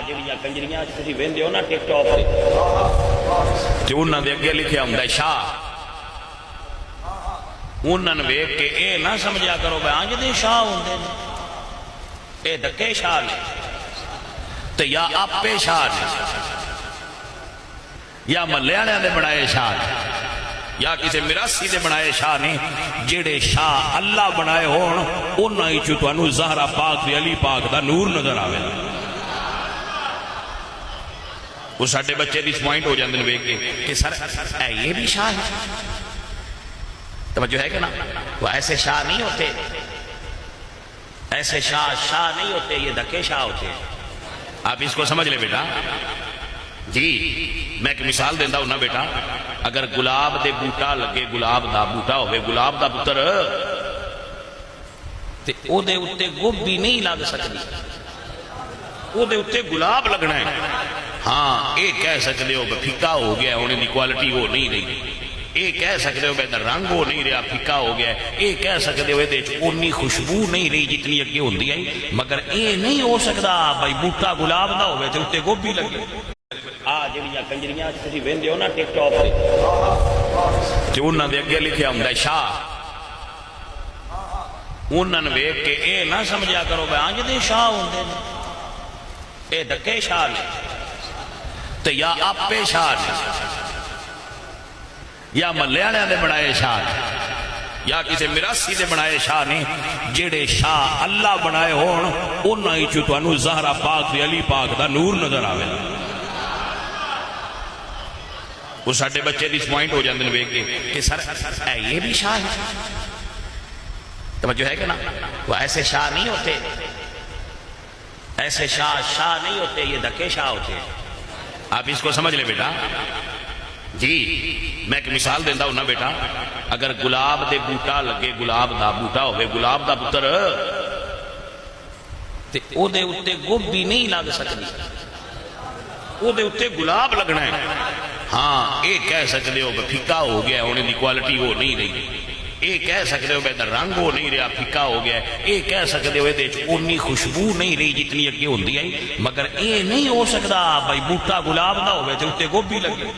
جڑیاں کنجریاں تسی ویندے ہو نا ٹک ٹاک تے انہاں دے اگے لکھیا ہوندا ہے شاہ، انہاں نے ویکھ کے اے نہ سمجھیا کرو بھائی انج دے شاہ ہوندے نے، اے دکے شاہ نے تے یا آپے شاہ نے یا ملیاں دے بنائے شاہ نے یا کسی میراثی دے بنائے شاہ نے، جڑے شاہ اللہ بنائے ہون انہاں وچوں تانوں زہرا پاک تے علی پاک دا نور نظر آوے گا۔ وہ ساڈے بچے ڈسپوائنٹ ہو جاندے ویکھ کے کہ سر اے یہ بھی شاہ ہے، توجہ ہے کہ نا؟ وہ ایسے شاہ نہیں ہوتے، ایسے شاہ نہیں ہوتے، یہ دکے شاہ ہوتے ہیں۔ آپ اس کو سمجھ لے بیٹا جی، میں ایک مثال دینا ہوں نا بیٹا، اگر گلاب دے بوٹا لگے، گلاب دا بوٹا ہوئے، گلاب دا پتر تے او دے اتے گوبھی نہیں لگ سکتی، او دے اتے گلاب لگنا ہے۔ ہاں اے کہہ سکتے ہو پھیکا ہو گیا، انہیں دی کوالٹی ہو نہیں رہی، اے کہہ سکتے ہو بہتر رنگ ہو نہیں رہا، پھیکا ہو گیا، اے کہہ سکتے ہو اتنی خوشبو نہیں رہی جتنی اگے ہوندی ہے، مگر اے نہیں ہو سکتا بھائی بوٹا گلاب دا ہوئے تے اتے گوبھی لگے۔ جڑیاں کنجریاں تسی ویندے ہو نا ٹک ٹاک تے انہاں دے اگے لکھیا ہوندا ہے شاہ، انہاں نے ویکھ کے اے نہ سمجھیا کرو بھائی انج دے شاہ ہوندے نے، اے دکے شاہ نے تے یا آپے شاہ نے یا ملیاں دے بنائے شاہ نے یا کسی میراثی دے بنائے شاہ نے، جڑے شاہ اللہ بنائے ہون انہاں وچوں تانوں زہرا پاک تے علی پاک دا نور نظر آوے گا۔ وہ ساڈے بچے ڈسپوائنٹ ہو جاندے ویکھ کے کہ سر اے یہ بھی شاہ ہے، توجہ ہے کہ نا؟ وہ ایسے شاہ نہیں ہوتے، ایسے شاہ نہیں ہوتے، یہ دکے شاہ ہوتے ہیں۔ آپ اس کو سمجھ لے بیٹا جی، میں ایک مثال دینا ہوں نا بیٹا، اگر گلاب دے بوٹا لگے، گلاب دا بوٹا ہوئے، گلاب دا پتر تے او دے اتے گوبھی نہیں لگ سکتی، او دے اتے گلاب لگنا ہے۔ ہاں اے کہہ سکتے ہو پھیکا ہو گیا، انہیں دی کوالٹی ہو نہیں رہی، اے کہہ سکتے ہو بہتر رنگ ہو نہیں رہا، پھیکا ہو گیا، اے کہہ سکتے ہو اتنی خوشبو نہیں رہی جتنی اگے ہوندی ہے، مگر اے نہیں ہو سکتا بھائی بوٹا گلاب دا ہوئے تے اتے گوبھی لگے۔